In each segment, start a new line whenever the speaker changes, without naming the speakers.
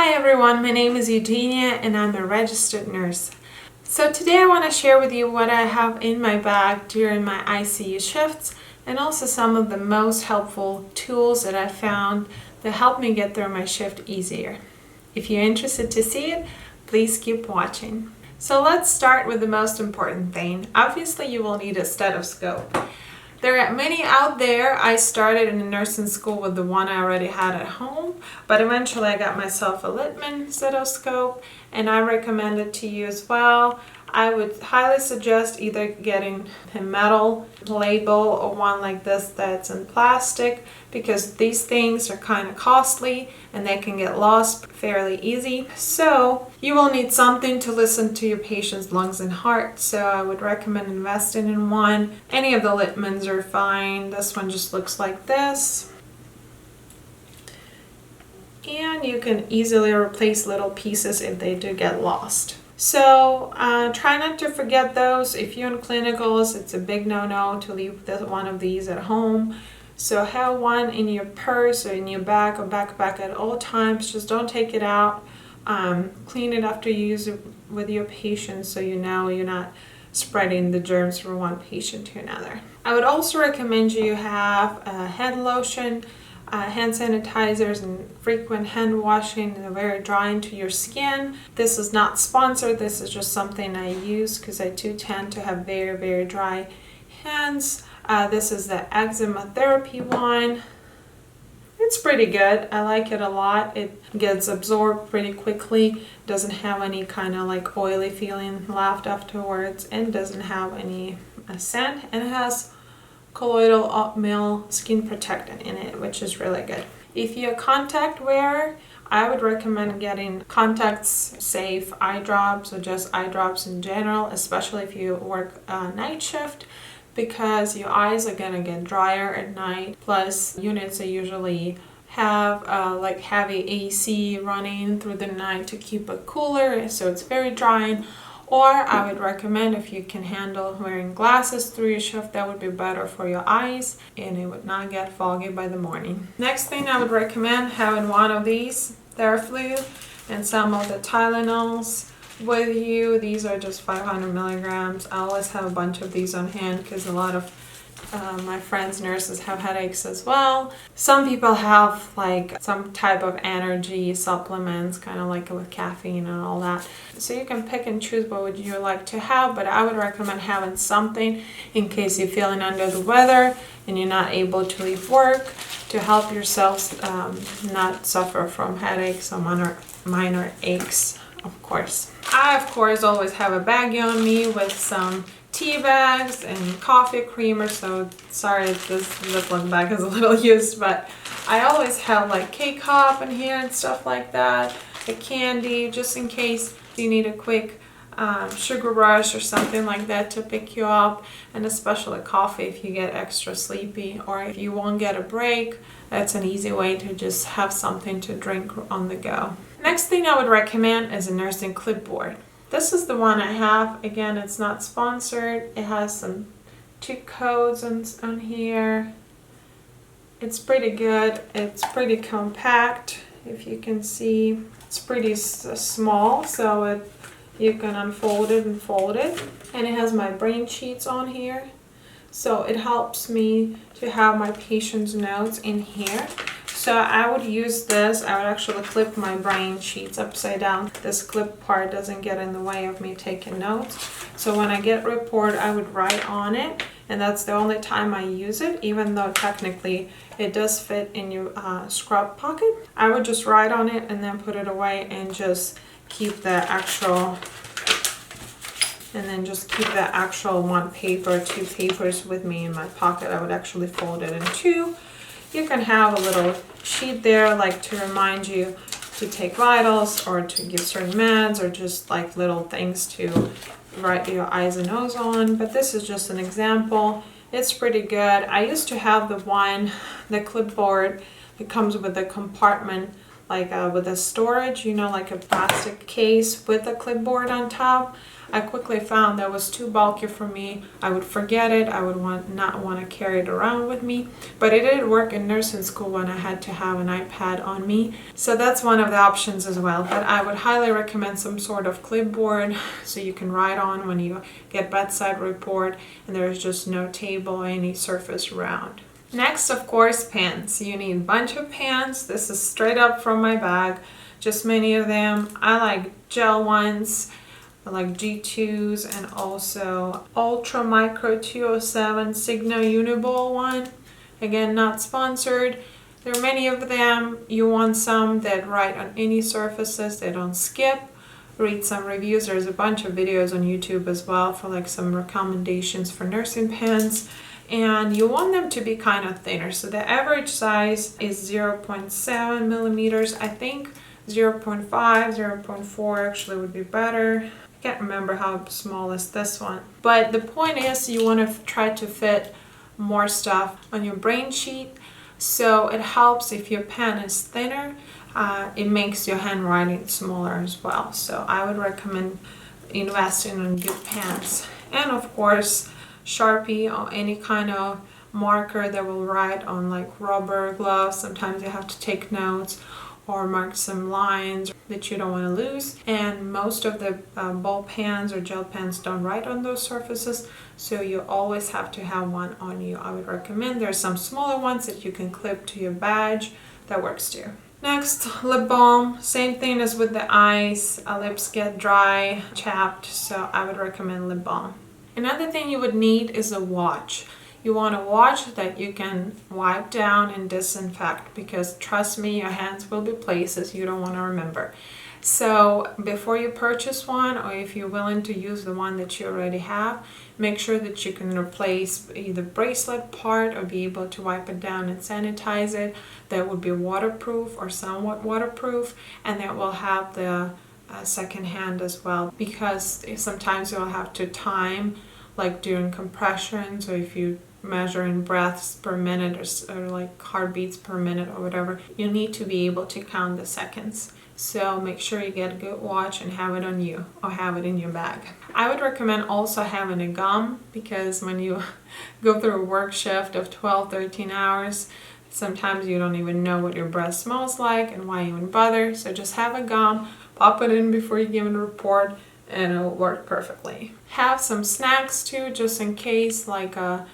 Hi everyone, my name is Eugenia and I'm a registered nurse. So today I want to share with you what I have in my bag during my ICU shifts and also some of the most helpful tools that I found that help me get through my shift easier. If you're interested to see it, please keep watching. So let's start with the most important thing. Obviously you will need a stethoscope. There are many out there. I started in nursing school with the one I already had at home, but eventually I got myself a Littmann stethoscope and I recommend it to you as well. I would highly suggest either getting a metal label or one like this that's in plastic, because these things are kind of costly and they can get lost fairly easy. So you will need something to listen to your patient's lungs and heart. So I would recommend investing in one. Any of the Littmanns are fine. This one just looks like this. And you can easily replace little pieces if they do get lost. So try not to forget those. If you're in clinicals, it's a big no-no to leave one of these at home. So have one in your purse or in your bag or backpack at all times. Just don't take it out. Clean it after you use it with your patient so you know you're not spreading the germs from one patient to another. I would also recommend you have hand lotion, hand sanitizers, and frequent hand washing. They're very drying to your skin. This is not sponsored. This is just something I use because I do tend to have very, very dry hands. This is the eczema therapy one. It's pretty good. I like it a lot. It gets absorbed pretty quickly. Doesn't have any kind of like oily feeling left afterwards, and doesn't have any scent, and it has colloidal oatmeal skin protectant in it, which is really good. If you're a contact wearer, I would recommend getting contacts safe eye drops, or just eye drops in general, especially if you work night shift, because your eyes are gonna get drier at night. Plus units are usually have like heavy AC running through the night to keep it cooler, so it's very drying. Or I would recommend, if you can handle wearing glasses through your shift, that would be better for your eyes and it would not get foggy by the morning. Next thing I would recommend having one of these Theraflu and some of the Tylenols with you. These are just 500 milligrams. I always have a bunch of these on hand because a lot of my friends nurses have headaches as well. Some people have like some type of energy supplements, kind of like with caffeine and all that. So you can pick and choose what would you like to have, but I would recommend having something in case you're feeling under the weather and you're not able to leave work, to help yourself not suffer from headaches or minor aches, of course. I, of course, always have a baggie on me with some tea bags and coffee creamer. So sorry if this Ziploc bag is a little used, but I always have like K-Cup in here and stuff like that, the candy, just in case you need a quick sugar rush or something like that to pick you up, and especially coffee if you get extra sleepy or if you won't get a break. That's an easy way to just have something to drink on the go. Next thing I would recommend is a nursing clipboard. This is the one I have. Again, it's not sponsored. It has some cheat codes on here. It's pretty good. It's pretty compact. If you can see, it's pretty small, so you can unfold it and fold it. And it has my brain sheets on here. So it helps me to have my patient's notes in here. So I would use this. I would actually clip my brain sheets upside down. This clip part doesn't get in the way of me taking notes. So when I get a report, I would write on it, and that's the only time I use it, even though technically it does fit in your scrub pocket. I would just write on it and then put it away and just keep the actual one paper, two papers with me in my pocket. I would actually fold it in two. You can have a little sheet there, like to remind you to take vitals or to give certain meds, or just like little things to write your eyes and nose on. But this is just an example. It's pretty good. I used to have the clipboard. It comes with a compartment, like with a storage, like a plastic case with a clipboard on top. I quickly found that was too bulky for me. I would forget it. I would not want to carry it around with me. But it did work in nursing school when I had to have an iPad on me. So that's one of the options as well. But I would highly recommend some sort of clipboard so you can write on when you get bedside report and there's just no table or any surface around. Next, of course, pens. You need a bunch of pens. This is straight up from my bag. Just many of them. I like gel ones. I like G2s and also Ultra Micro 207 Signo Uniball one. Again, not sponsored. There are many of them. You want some that write on any surfaces. They don't skip. Read some reviews. There's a bunch of videos on YouTube as well for like some recommendations for nursing pens. And you want them to be kind of thinner. So the average size is 0.7 millimeters. I think 0.5, 0.4 actually would be better. I can't remember how small is this one. But the point is you want to try to fit more stuff on your brain sheet. So it helps if your pen is thinner. It makes your handwriting smaller as well. So I would recommend investing in good pens. And of course, Sharpie or any kind of marker that will write on like rubber gloves. Sometimes you have to take notes or mark some lines that you don't want to lose. And most of the ball pens or gel pens don't write on those surfaces, so you always have to have one on you. I would recommend there's some smaller ones that you can clip to your badge. That works too. Next, lip balm. Same thing as with the eyes. Lips get dry, chapped, so I would recommend lip balm. Another thing you would need is a watch. You want a watch that you can wipe down and disinfect, because trust me, your hands will be places you don't want to remember. So before you purchase one, or if you're willing to use the one that you already have, make sure that you can replace either bracelet part or be able to wipe it down and sanitize it. That would be waterproof or somewhat waterproof, and that will have the second hand as well, because sometimes you'll have to time, like during compressions, or if you measure in breaths per minute or like heartbeats per minute or whatever, you need to be able to count the seconds. So make sure you get a good watch and have it on you or have it in your bag. I would recommend also having a gum, because when you go through a work shift of 12-13 hours, sometimes you don't even know what your breath smells like and why even bother. So just have a gum, pop it in before you give a report, and it'll work perfectly. Have some snacks too, just in case, like a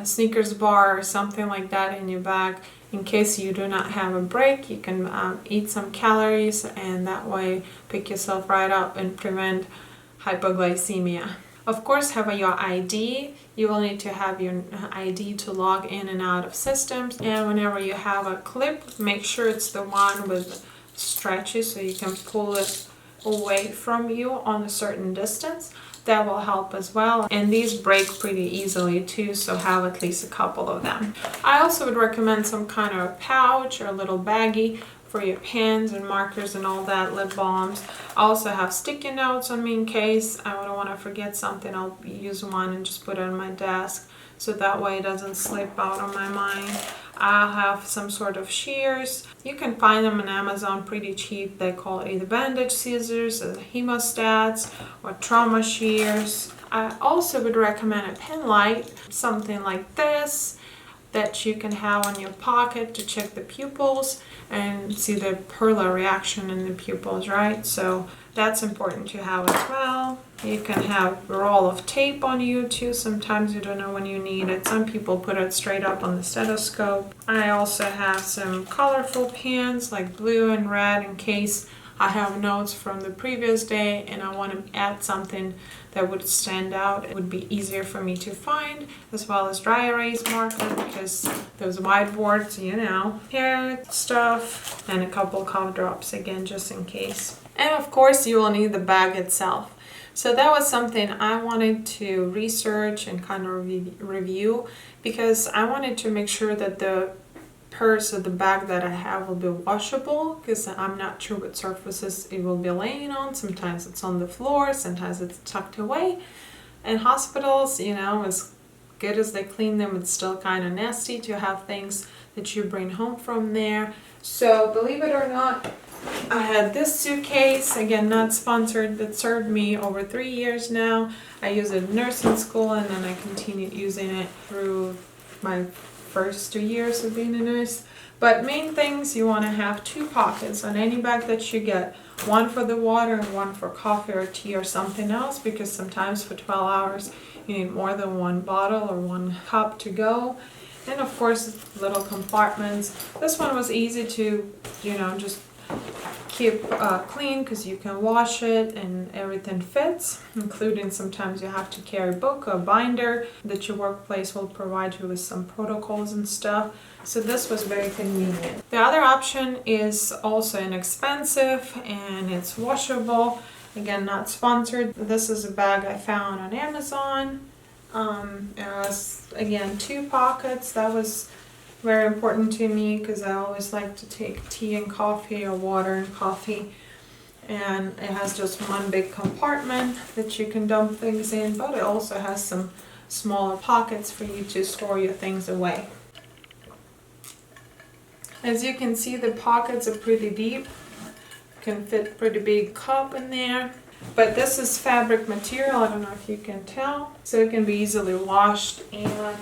Snickers bar or something like that in your bag. In case you do not have a break, you can eat some calories, and that way pick yourself right up and prevent hypoglycemia. Of course, have your ID. You will need to have your ID to log in and out of systems. And whenever you have a clip, make sure it's the one with stretches so you can pull it away from you on a certain distance. That will help as well. And these break pretty easily too, so have at least a couple of them. I also would recommend some kind of pouch or a little baggie for your pens and markers and all that, lip balms. I also have sticky notes on me in case I don't want to forget something. I'll use one and just put it on my desk, so that way it doesn't slip out of my mind. I'll have some sort of shears. You can find them on Amazon pretty cheap. They call either bandage scissors, or hemostats, or trauma shears. I also would recommend a pen light, something like this, that you can have on your pocket to check the pupils and see the Perla reaction in the pupils, right? So that's important to have as well. You can have a roll of tape on you too. Sometimes you don't know when you need it. Some people put it straight up on the stethoscope. I also have some colorful pens like blue and red in case I have notes from the previous day and I want to add something that would stand out. It would be easier for me to find, as well as dry erase marker, because those whiteboards, you know, hair stuff, and a couple cough drops again, just in case. And of course, you will need the bag itself. So that was something I wanted to research and kind of review, because I wanted to make sure that the purse or the bag that I have will be washable, because I'm not sure what surfaces it will be laying on. Sometimes it's on the floor, sometimes it's tucked away. In hospitals, you know, as good as they clean them, it's still kind of nasty to have things that you bring home from there. So believe it or not, I had this suitcase, again not sponsored, that served me over 3 years now. I used it in nursing school and then I continued using it through my first 2 years of being a nurse. But main things, you want to have 2 pockets on any bag that you get. One for the water and one for coffee or tea or something else, because sometimes for 12 hours you need more than 1 bottle or 1 cup to go. And of course little compartments. This one was easy to, just keep clean because you can wash it and everything fits, including sometimes you have to carry a book or binder that your workplace will provide you with some protocols and stuff. So this was very convenient. The other option is also inexpensive and it's washable. Again, not sponsored. This is a bag I found on Amazon. It has, again, 2 pockets. That was very important to me because I always like to take tea and coffee or water and coffee. And it has just 1 big compartment that you can dump things in, but it also has some smaller pockets for you to store your things away. As you can see, the pockets are pretty deep. You can fit a pretty big cup in there. But this is fabric material, I don't know if you can tell. So it can be easily washed and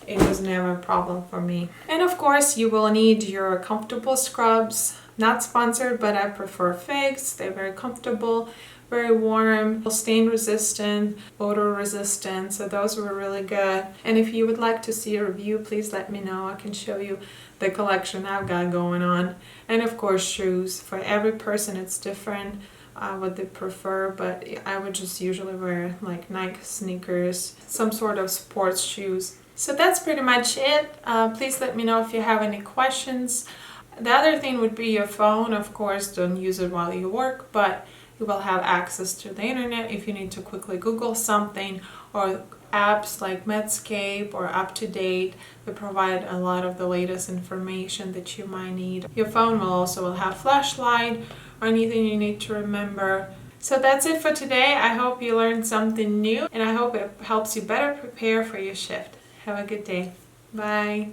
it was never a problem for me. And of course you will need your comfortable scrubs. Not sponsored, but I prefer figs. They're very comfortable, very warm, stain resistant, odor resistant, so those were really good. And if you would like to see a review, please let me know. I can show you the collection I've got going on. And of course shoes. For every person it's different what they prefer, but I would just usually wear like Nike sneakers, some sort of sports shoes. So that's pretty much it. Please let me know if you have any questions. The other thing would be your phone. Of course, don't use it while you work, but you will have access to the internet if you need to quickly Google something, or apps like Medscape or UpToDate that provide a lot of the latest information that you might need. Your phone will have flashlight or anything you need to remember. So that's it for today. I hope you learned something new and I hope it helps you better prepare for your shift. Have a good day. Bye.